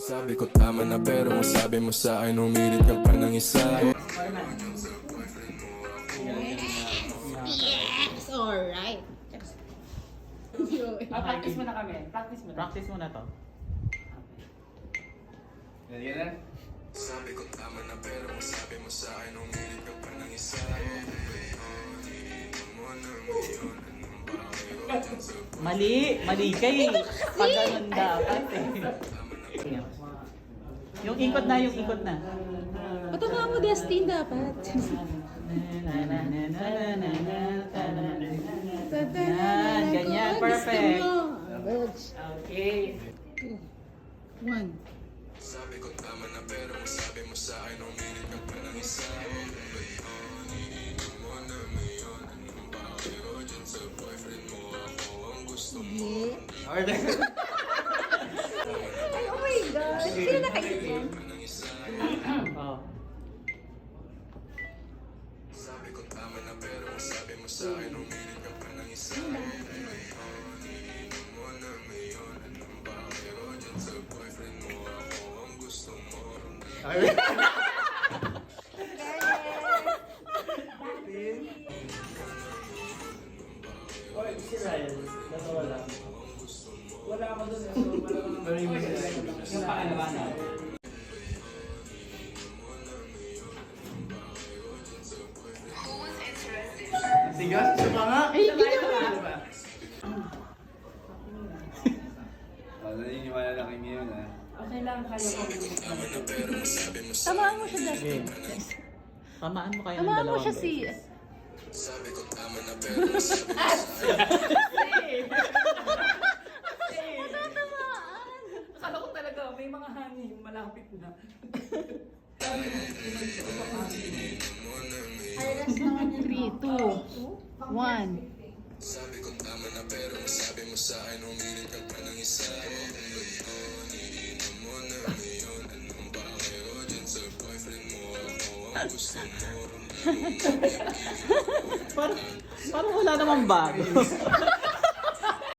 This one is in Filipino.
Sabi ko tama na pero ang sabi mo sa akin umilit ka pa ng isa. Yes! Alright. Practice muna kami. Practice muna to. Yan na. Sabi ko tama na pero ang sabi mo sa akin umilit ka pa ng isa. Mali kay. Pag ganun dapat eh. Yung ikot na. Patama mo, Destin, dapat. Yan, ganyan, perfect. Okay. One. Sabi ko tama na pero ang sabi mo sa akin umilit ka pa ng isa. Sige. Okay. Ay, oh my God. Sino nakaipon? Oh. Sabi ko tama na pero ang sabi mo sa akin umilit ka pa ng isa. Oy, si Ryan. Wala. Wala ako doon. Yung pangalawa na. Sigas, isa pa nga. Ay, ginawa. Naniniwala lang kayo ngayon ha. Okay lang kayo. Tamaan mo siya, Destin. Tamaan mo kayo ng Tamaan mo dalawang siya, si... Sabi ko tama na pero ang sabi mo Natatamaan. Akala ko talaga may mga hangin malapit na. Ayos naman yung 3, 2, 1. Sabi ko tama na pero ang sabi mo sa akin umilit ka pa ng isa. Iniinom mo na ngayon. Anong bakero dyan sa boyfriend mo? Ako ang gusto mo. Parang wala namang bago.